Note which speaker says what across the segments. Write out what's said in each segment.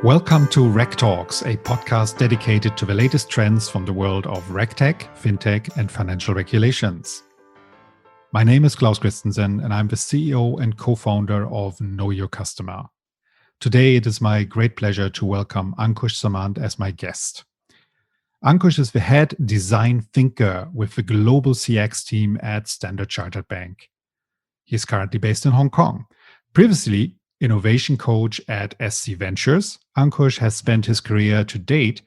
Speaker 1: Welcome to RegTalks, a podcast dedicated to the latest trends from the world of RegTech, FinTech, and financial regulations. My name is Klaus Christensen, and I'm the CEO and co-founder of Know Your Customer. Today, it is my great pleasure to welcome Ankush Samant as my guest. Ankush is the head design thinker with the global CX team at Standard Chartered Bank. He is currently based in Hong Kong. Previously, innovation coach at SC Ventures, Ankush has spent his career to date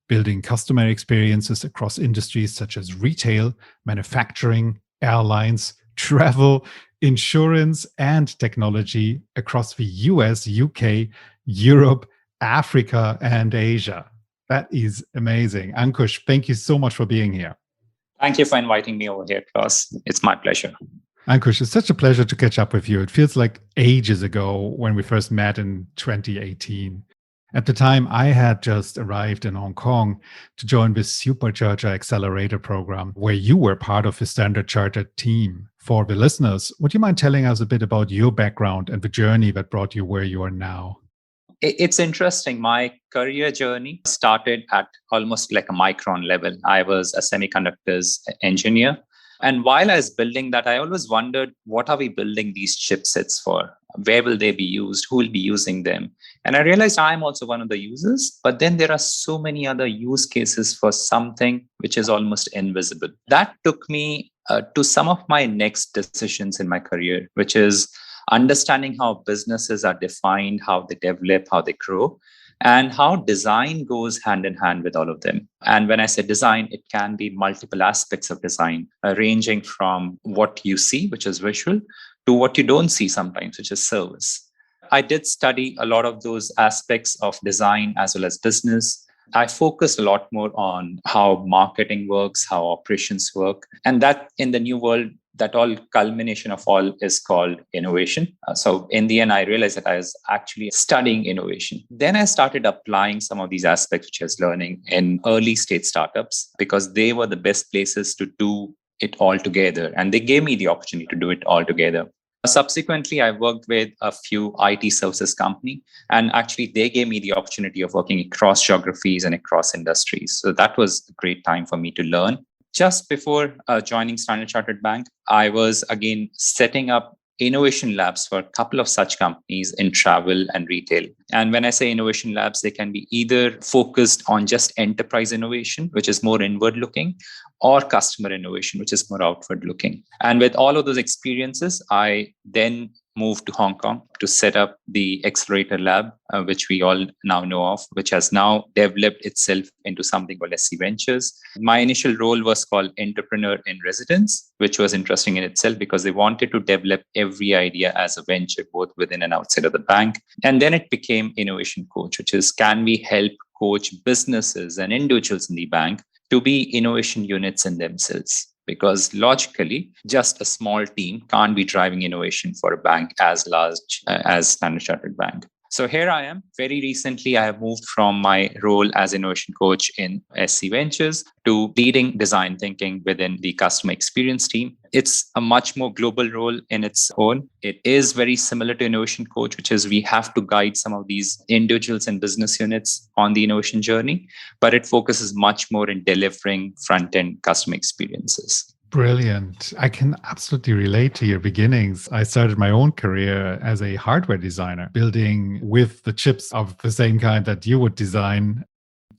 Speaker 1: building customer experiences across industries such as retail, manufacturing, airlines, travel, insurance, and technology across the US, UK, Europe, Africa, and Asia. That is amazing. Ankush, thank you so much for being here.
Speaker 2: Thank you for inviting me over here, Klaus. It's my pleasure.
Speaker 1: Ankush, it's such a pleasure to catch up with you. It feels like ages ago when we first met in 2018. At the time, I had just arrived in Hong Kong to join the Supercharger Accelerator program, where you were part of the Standard Chartered team. For the listeners, would you mind telling us a bit about your background and the journey that brought you where you are now?
Speaker 2: It's interesting. My career journey started at almost like a micron level. I was a semiconductors engineer. And while I was building that, I always wondered, what are we building these chipsets for? Where will they be used? Who will be using them? And I realized I'm also one of the users, but then there are so many other use cases for something which is almost invisible. That took me to some of my next decisions in my career, which is understanding how businesses are defined, how they develop, how they grow, and how design goes hand in hand with all of them. And when I say design, it can be multiple aspects of design, ranging from what you see, which is visual, to what you don't see sometimes, which is service. I did study a lot of those aspects of design as well as business. I focused a lot more on how marketing works, how operations work, and that in the new world, that all culmination of all is called innovation. So in the end, I realized that I was actually studying innovation. Then I started applying some of these aspects, which I was learning in early stage startups, because they were the best places to do it all together. And they gave me the opportunity to do it all together. Subsequently, I worked with a few IT services company, and actually they gave me the opportunity of working across geographies and across industries. So that was a great time for me to learn. Just before joining Standard Chartered Bank, I was again setting up innovation labs for a couple of such companies in travel and retail. And when I say innovation labs, they can be either focused on just enterprise innovation, which is more inward looking, or customer innovation, which is more outward looking. And with all of those experiences, I then moved to Hong Kong to set up the Accelerator Lab, which we all now know of, which has now developed itself into something called SC Ventures. My initial role was called Entrepreneur in Residence, which was interesting in itself because they wanted to develop every idea as a venture, both within and outside of the bank. And then it became Innovation Coach, which is, can we help coach businesses and individuals in the bank to be innovation units in themselves? Because logically, just a small team can't be driving innovation for a bank as large as Standard Chartered Bank. So here I am. Very recently, I have moved from my role as innovation coach in SC Ventures to leading design thinking within the customer experience team. It's a much more global role in its own. It is very similar to innovation coach, which is we have to guide some of these individuals and business units on the innovation journey, but it focuses much more in delivering front-end customer experiences.
Speaker 1: Brilliant. I can absolutely relate to your beginnings. I started my own career as a hardware designer, building with the chips of the same kind that you would design.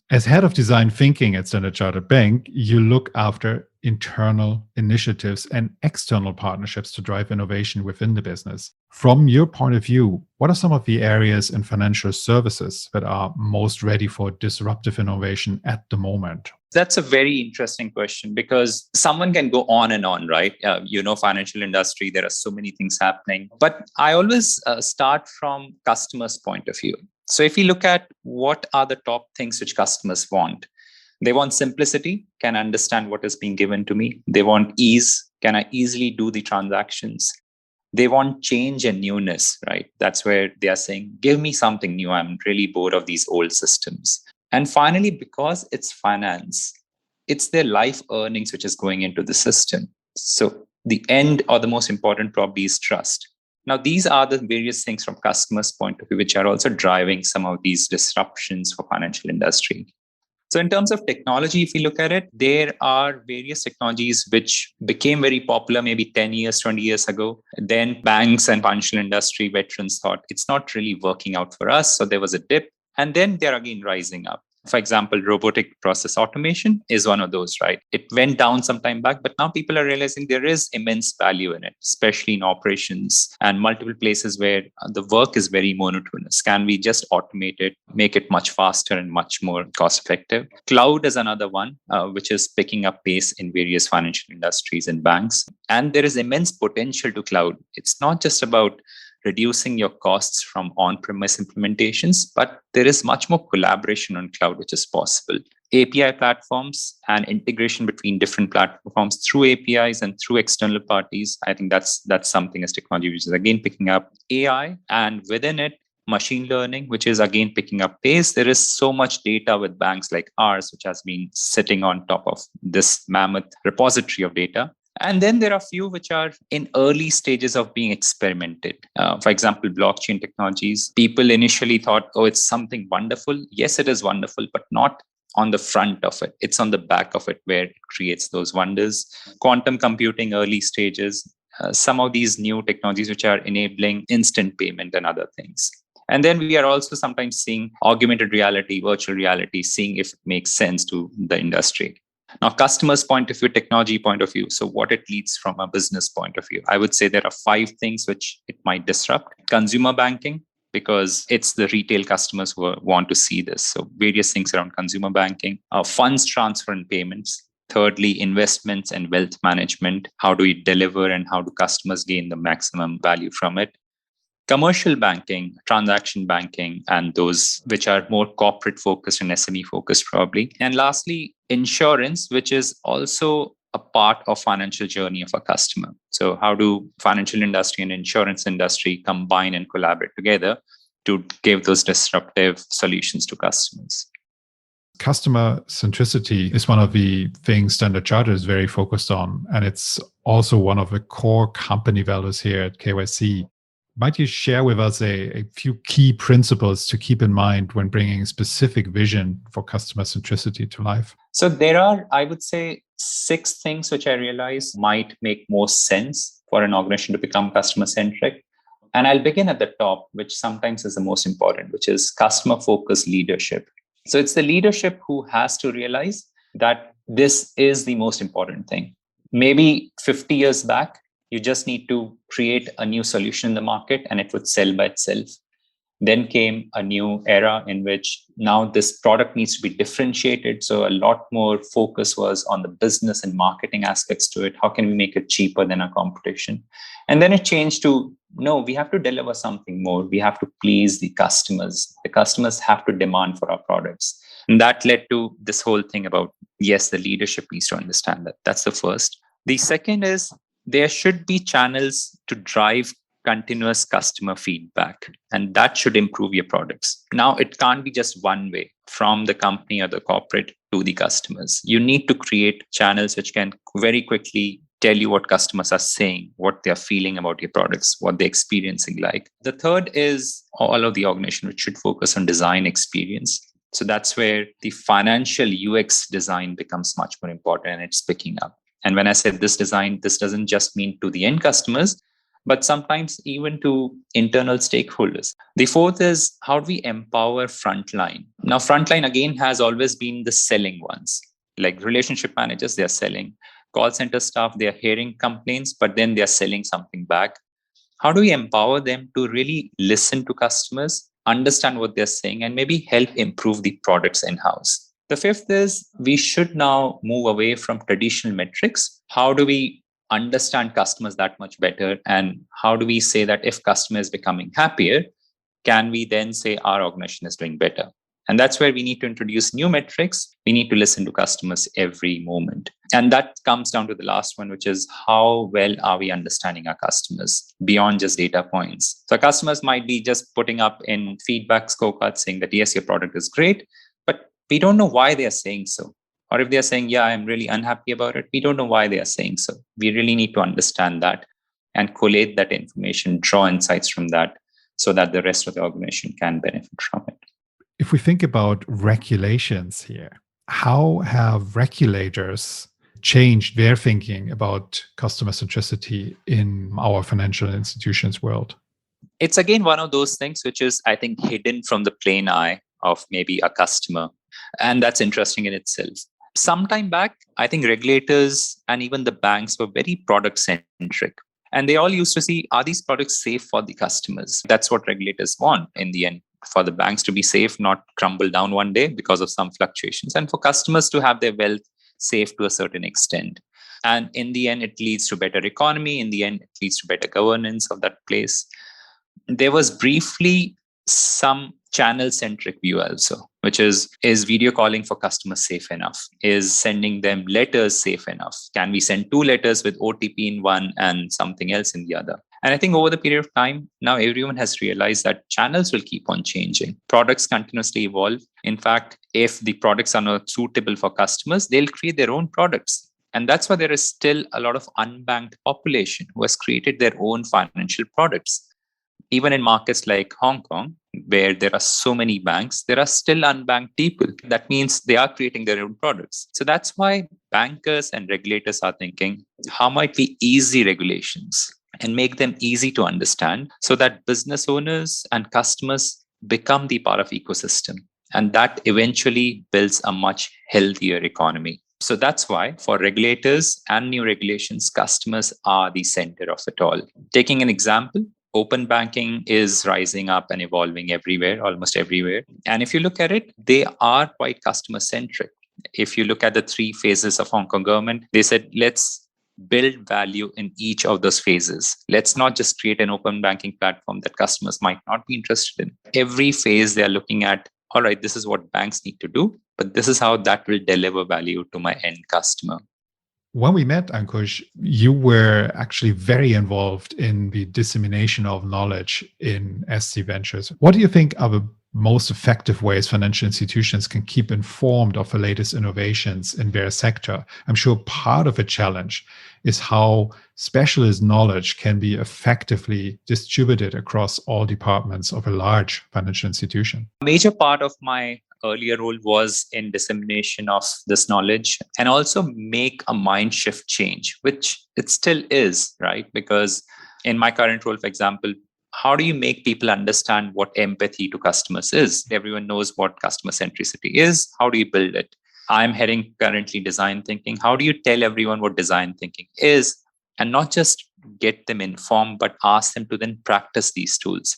Speaker 1: As head of design thinking at Standard Chartered Bank, you look after internal initiatives and external partnerships to drive innovation within the business. From your point of view, what are some of the areas in financial services that are most ready for disruptive innovation at the moment?
Speaker 2: That's a very interesting question because someone can go on and on, right? Financial industry, there are so many things happening. But I always start from customers' point of view. So if you look at what are the top things which customers want, they want simplicity, can understand what is being given to me. They want ease, can I easily do the transactions? They want change and newness, right? That's where they are saying, give me something new. I'm really bored of these old systems. And finally, because it's finance, it's their life earnings which is going into the system. So the end or the most important probably is trust. Now, these are the various things from customers' point of view, which are also driving some of these disruptions for financial industry. So in terms of technology, if you look at it, there are various technologies which became very popular maybe 10 years, 20 years ago. Then banks and financial industry veterans thought it's not really working out for us. So there was a dip. And then they're again rising up. For example, robotic process automation is one of those, right? It went down some time back, but now people are realizing there is immense value in it, especially in operations and multiple places where the work is very monotonous. Can we just automate it, make it much faster and much more cost effective? Cloud is another one, which is picking up pace in various financial industries and banks. And there is immense potential to cloud. It's not just about reducing your costs from on-premise implementations, but there is much more collaboration on cloud, which is possible. API platforms and integration between different platforms through APIs and through external parties. I think that's something as technology, which is again picking up AI, and within it, machine learning, which is again picking up pace. There is so much data with banks like ours, which has been sitting on top of this mammoth repository of data. And then there are a few which are in early stages of being experimented. For example, blockchain technologies. People initially thought, oh, it's something wonderful. Yes, it is wonderful, but not on the front of it. It's on the back of it where it creates those wonders. Quantum computing, early stages. Some of these new technologies which are enabling instant payment and other things. And then we are also sometimes seeing augmented reality, virtual reality, seeing if it makes sense to the industry. Now, customers' point of view, technology point of view. So what it leads from a business point of view. I would say there are 5 things which it might disrupt. Consumer banking, because it's the retail customers who want to see this. So various things around consumer banking, funds transfer and payments. Thirdly, investments and wealth management. How do we deliver and how do customers gain the maximum value from it? Commercial banking, transaction banking, and those which are more corporate focused and SME focused probably. And lastly, insurance, which is also a part of financial journey of a customer. So how do financial industry and insurance industry combine and collaborate together to give those disruptive solutions to customers?
Speaker 1: Customer centricity is one of the things Standard Chartered is very focused on. And it's also one of the core company values here at KYC. Might you share with us a few key principles to keep in mind when bringing specific vision for customer centricity to life?
Speaker 2: So there are, I would say, 6 things which I realize might make most sense for an organization to become customer centric. And I'll begin at the top, which sometimes is the most important, which is customer focused leadership. So it's the leadership who has to realize that this is the most important thing. Maybe 50 years back, you just need to create a new solution in the market and it would sell by itself. Then came a new era in which now this product needs to be differentiated. So a lot more focus was on the business and marketing aspects to it. How can we make it cheaper than our competition? And then it changed to, no, we have to deliver something more. We have to please the customers. The customers have to demand for our products. And that led to this whole thing about, yes, the leadership needs to understand that. That's the first. The second is there should be channels to drive continuous customer feedback, and that should improve your products. Now, it can't be just one way from the company or the corporate to the customers. You need to create channels which can very quickly tell you what customers are saying, what they're feeling about your products, what they're experiencing like. The third is all of the organization which should focus on design experience. So that's where the financial UX design becomes much more important and it's picking up. And when I said this design, this doesn't just mean to the end customers, but sometimes even to internal stakeholders. The fourth is how do we empower frontline? Now, frontline again has always been the selling ones. Like relationship managers, they're selling. Call center staff, they're hearing complaints, but then they're selling something back. How do we empower them to really listen to customers, understand what they're saying, and maybe help improve the products in-house? The fifth is we should now move away from traditional metrics. How do we understand customers that much better? And how do we say that if customer is becoming happier, can we then say our organization is doing better? And that's where we need to introduce new metrics. We need to listen to customers every moment. And that comes down to the last one, which is how well are we understanding our customers beyond just data points? So customers might be just putting up in feedback scorecards saying that, yes, your product is great, but we don't know why they are saying so. Or if they are saying, yeah, I'm really unhappy about it, we don't know why they are saying so. We really need to understand that. and collate that information, draw insights from that so that the rest of the organization can benefit from it.
Speaker 1: If we think about regulations here, how have regulators changed their thinking about customer centricity in our financial institutions world?
Speaker 2: It's again one of those things which is, I think, hidden from the plain eye of maybe a customer. And that's interesting in itself. Sometime back, I think regulators and even the banks were very product centric. And they all used to see, are these products safe for the customers? That's what regulators want in the end, for the banks to be safe, not crumble down one day because of some fluctuations, and for customers to have their wealth safe to a certain extent. And in the end, it leads to better economy. In the end, it leads to better governance of that place. There was briefly some channel centric view also, which is video calling for customers safe enough? Is sending them letters safe enough? Can we send 2 letters with OTP in one and something else in the other? And I think over the period of time, now everyone has realized that channels will keep on changing. Products continuously evolve. In fact, if the products are not suitable for customers, they'll create their own products. And that's why there is still a lot of unbanked population who has created their own financial products. Even in markets like Hong Kong, where there are so many banks, there are still unbanked people. That means they are creating their own products. So that's why bankers and regulators are thinking, how might we ease the regulations and make them easy to understand so that business owners and customers become the part of ecosystem. And that eventually builds a much healthier economy. So that's why for regulators and new regulations, customers are the center of it all. Taking an example, open banking is rising up and evolving everywhere, almost everywhere. And if you look at it, they are quite customer centric. If you look at the 3 phases of Hong Kong government, they said, let's build value in each of those phases. Let's not just create an open banking platform that customers might not be interested in. Every phase they are looking at, all right, this is what banks need to do, but this is how that will deliver value to my end customer.
Speaker 1: When we met, Ankush, you were actually very involved in the dissemination of knowledge in SC Ventures. What do you think are the most effective ways financial institutions can keep informed of the latest innovations in their sector? I'm sure part of a challenge is how specialist knowledge can be effectively distributed across all departments of a large financial institution.
Speaker 2: A major part of my earlier role was in dissemination of this knowledge and also make a mind shift change, which it still is, right? Because in my current role, for example, how do you make people understand what empathy to customers is? Everyone knows what customer centricity is. How do you build it? I'm heading currently design thinking. How do you tell everyone what design thinking is? And not just get them informed, but ask them to then practice these tools.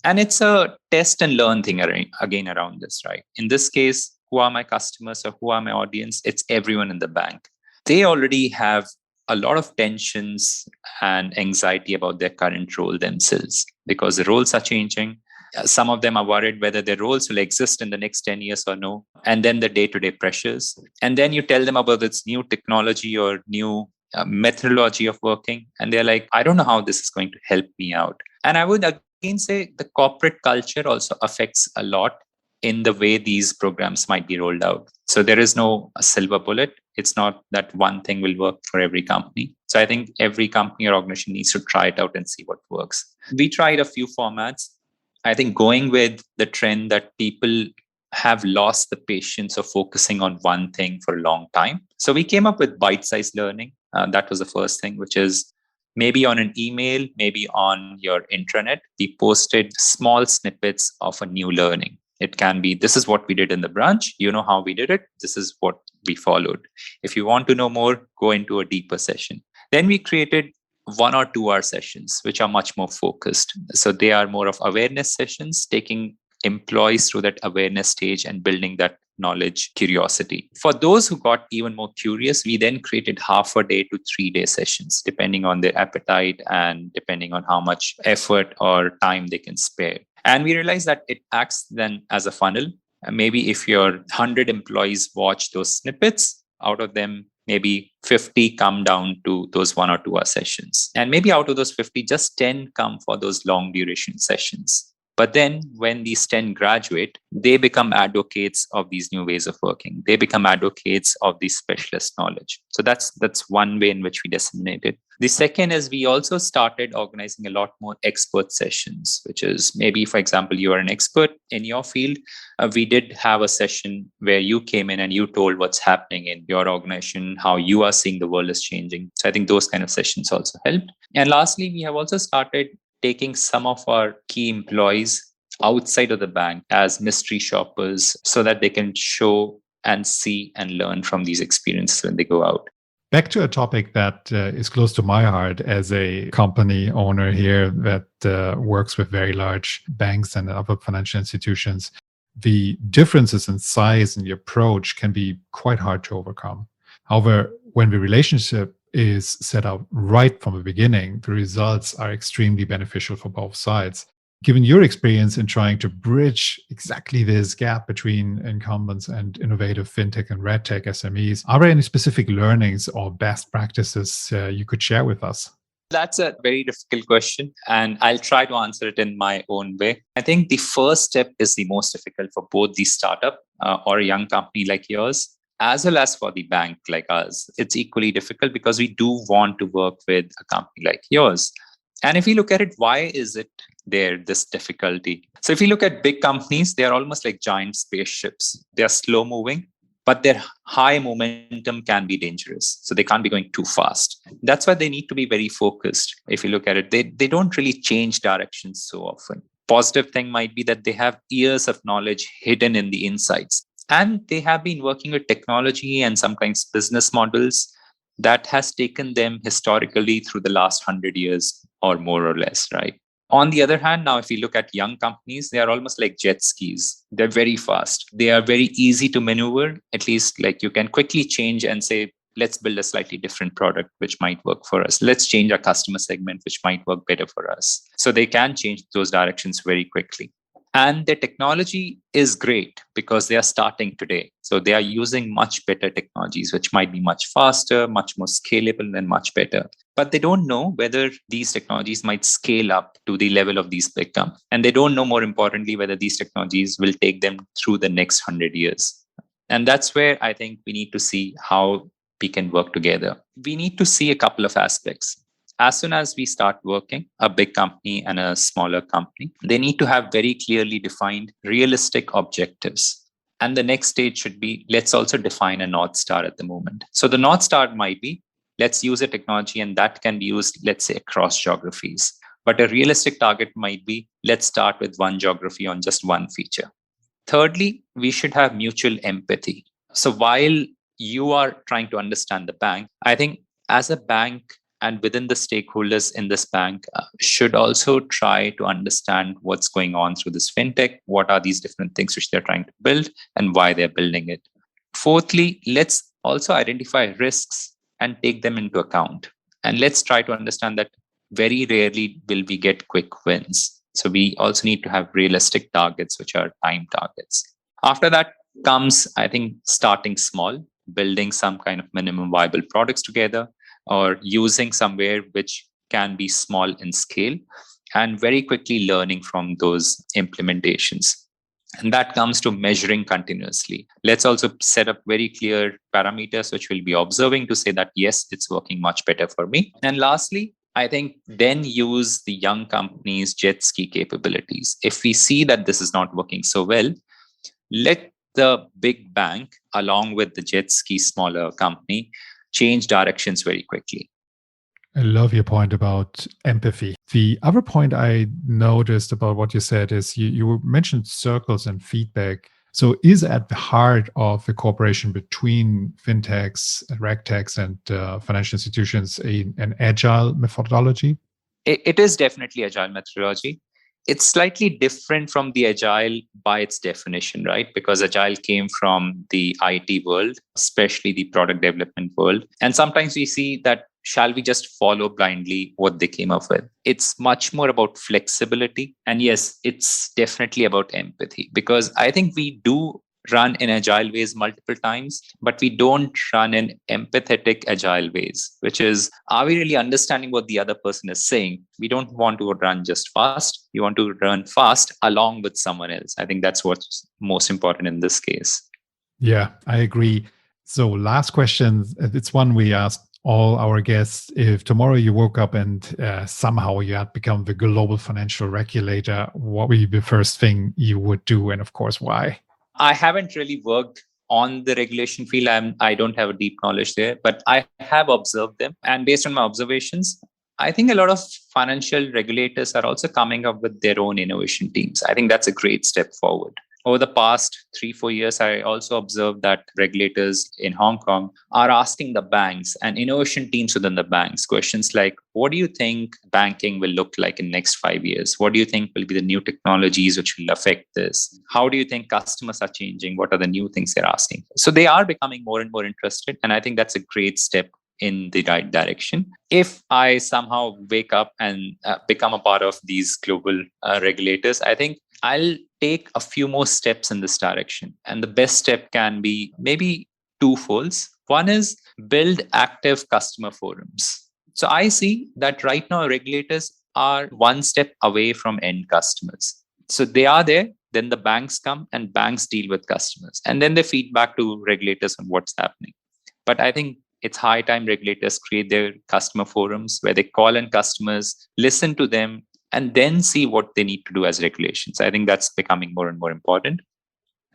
Speaker 2: And it's a test and learn thing again around this, right? In this case, who are my customers or who are my audience? It's everyone in the bank. They already have a lot of tensions and anxiety about their current role themselves because the roles are changing. Some of them are worried whether their roles will exist in the next 10 years or no. And then the day-to-day pressures. And then you tell them about this new technology or new methodology of working. And they're like, I don't know how this is going to help me out. And I would again say the corporate culture also affects a lot in the way these programs might be rolled out. So there is no silver bullet. It's not that one thing will work for every company. So I think every company or organization needs to try it out and see what works. We tried a few formats. I think going with the trend that people have lost the patience of focusing on one thing for a long time. So we came up with bite-sized learning. That was the first thing, which is maybe on an email, maybe on your intranet, we posted small snippets of a new learning. It can be, this is what we did in the branch. You know how we did it. This is what we followed. If you want to know more, go into a deeper session. Then we created 1 or 2 hour sessions, which are much more focused. So they are more of awareness sessions, taking employees through that awareness stage and building that knowledge curiosity. For those who got even more curious, we then created half a day to 3-day sessions, depending on their appetite and depending on how much effort or time they can spare. And we realized that it acts then as a funnel. Maybe if your 100 employees watch those snippets, out of them, maybe 50 come down to those 1 or 2 hour sessions. And maybe out of those 50, just 10 come for those long duration sessions. But then when these 10 graduate, they become advocates of these new ways of working. They become advocates of these specialist knowledge. So that's one way in which we disseminate it. The second is we also started organizing a lot more expert sessions, which is maybe, for example, you are an expert in your field. We did have a session where you came in and you told what's happening in your organization, how you are seeing the world is changing. So I think those kind of sessions also helped. And lastly, we have also started taking some of our key employees outside of the bank as mystery shoppers so that they can show and see and learn from these experiences when they go out.
Speaker 1: Back to a topic that is close to my heart as a company owner here that works with very large banks and other financial institutions. The differences in size and the approach can be quite hard to overcome. However, when the relationship is set up right from the beginning, the results are extremely beneficial for both sides. Given your experience in trying to bridge exactly this gap between incumbents and innovative fintech and RegTech SMEs, are there any specific learnings or best practices you could share with us?
Speaker 2: That's a very difficult question, and I'll try to answer it in my own way. I think the first step is the most difficult for both the startup or a young company like yours, as well as for the bank like us. It's equally difficult because we do want to work with a company like yours. And if you look at it, why is it there, this difficulty? So if you look at big companies, they are almost like giant spaceships. They are slow moving, but their high momentum can be dangerous. So they can't be going too fast. That's why they need to be very focused. If you look at it, they don't really change directions so often. Positive thing might be that they have years of knowledge hidden in the insides. And they have been working with technology and sometimes business models that has taken them historically through the last 100 years or more or less, right? On the other hand, now if you look at young companies, they are almost like jet skis. They're very fast. They are very easy to maneuver. At least like you can quickly change and say, let's build a slightly different product which might work for us. Let's change our customer segment which might work better for us. So they can change those directions very quickly. And the technology is great because they are starting today. So they are using much better technologies, which might be much faster, much more scalable, and much better. But they don't know whether these technologies might scale up to the level of these big companies. And they don't know, more importantly, whether these technologies will take them through the next 100 years. And that's where I think we need to see how we can work together. We need to see a couple of aspects. As soon as we start working, a big company and a smaller company, they need to have very clearly defined, realistic objectives. And the next stage should be, let's also define a North Star at the moment. So the North Star might be, let's use a technology and that can be used, let's say, across geographies. But a realistic target might be, let's start with one geography on just one feature. Thirdly, we should have mutual empathy. So while you are trying to understand the bank, I think as a bank, and within the stakeholders in this bank should also try to understand what's going on through this fintech, what are these different things which they're trying to build and why they're building it. Fourthly, let's also identify risks and take them into account. And let's try to understand that very rarely will we get quick wins. So we also need to have realistic targets, which are time targets. After that comes, I think, starting small, building some kind of minimum viable products together, or using somewhere which can be small in scale, and very quickly learning from those implementations. And that comes to measuring continuously. Let's also set up very clear parameters which we'll be observing to say that, yes, it's working much better for me. And lastly, I think then use the young company's jet ski capabilities. If we see that this is not working so well, let the big bank, along with the jet ski smaller company, change directions very quickly.
Speaker 1: I love your point about empathy. The other point I noticed about what you said is you mentioned circles and feedback. So is at the heart of the cooperation between fintechs, RegTechs, and financial institutions an agile methodology?
Speaker 2: It is definitely agile methodology. It's slightly different from the agile by its definition, right? Because agile came from the IT world, especially the product development world. And sometimes we see that, shall we just follow blindly what they came up with? It's much more about flexibility. And yes, it's definitely about empathy, because I think we do run in agile ways multiple times, but we don't run in empathetic agile ways, which is, are we really understanding what the other person is saying? We don't want to run just fast. We want to run fast along with someone else. I think that's what's most important in this case.
Speaker 1: Yeah, I agree. So last question, it's one we asked all our guests. If tomorrow you woke up and somehow you had become the global financial regulator, what would be the first thing you would do? And of course, why?
Speaker 2: I haven't really worked on the regulation field. I don't have a deep knowledge there, but I have observed them. And based on my observations, I think a lot of financial regulators are also coming up with their own innovation teams. I think that's a great step forward. Over the past 3-4 years, I also observed that regulators in Hong Kong are asking the banks and innovation teams within the banks questions like, what do you think banking will look like in the next 5 years? What do you think will be the new technologies which will affect this? How do you think customers are changing? What are the new things they're asking? So they are becoming more and more interested. And I think that's a great step in the right direction. If I somehow wake up and become a part of these global regulators, I think I'll take a few more steps in this direction. And the best step can be maybe twofolds. One is build active customer forums. So I see that right now regulators are one step away from end customers. So they are there, then the banks come and banks deal with customers. And then they feed back to regulators on what's happening. But I think it's high time regulators create their customer forums where they call in customers, listen to them, and then see what they need to do as regulations. I think that's becoming more and more important.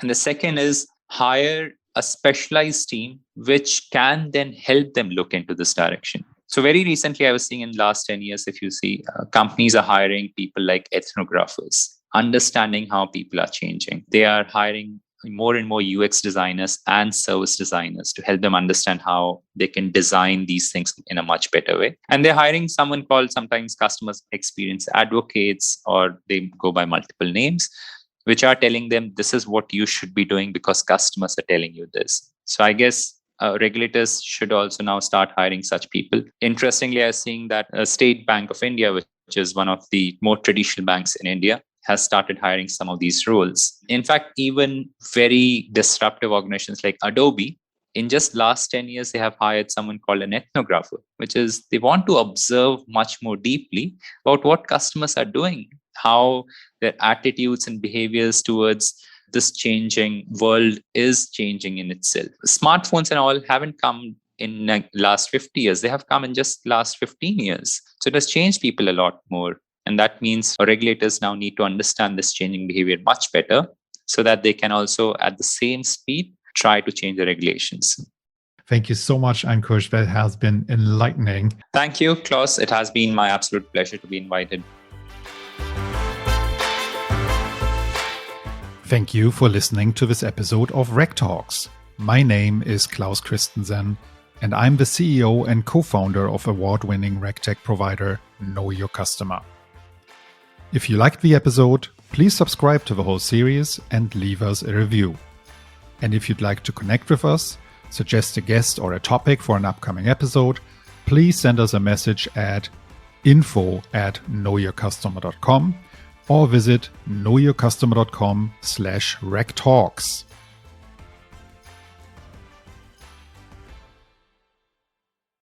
Speaker 2: And the second is hire a specialized team which can then help them look into this direction. So very recently, I was seeing in the last 10 years, if you see, companies are hiring people like ethnographers, understanding how people are changing. They are hiring more and more UX designers and service designers to help them understand how they can design these things in a much better way. And they're hiring someone called sometimes customer experience advocates, or they go by multiple names, which are telling them this is what you should be doing because customers are telling you this. So I guess regulators should also now start hiring such people. Interestingly, I'm seeing that State Bank of India, which is one of the more traditional banks in India, has started hiring some of these roles. In fact, even very disruptive organizations like Adobe, in just last 10 years, they have hired someone called an ethnographer, which is they want to observe much more deeply about what customers are doing, how their attitudes and behaviors towards this changing world is changing in itself. Smartphones and all haven't come in the last 50 years. They have come in just last 15 years. So it has changed people a lot more. And that means regulators now need to understand this changing behavior much better so that they can also, at the same speed, try to change the regulations.
Speaker 1: Thank you so much, Ankush. That has been enlightening.
Speaker 2: Thank you, Klaus. It has been my absolute pleasure to be invited.
Speaker 1: Thank you for listening to this episode of RegTalks. My name is Klaus Christensen, and I'm the CEO and co-founder of award-winning RegTech provider Know Your Customer. If you liked the episode, please subscribe to the whole series and leave us a review. And if you'd like to connect with us, suggest a guest or a topic for an upcoming episode, please send us a message at info@knowyourcustomer.com or visit knowyourcustomer.com/RegTalks.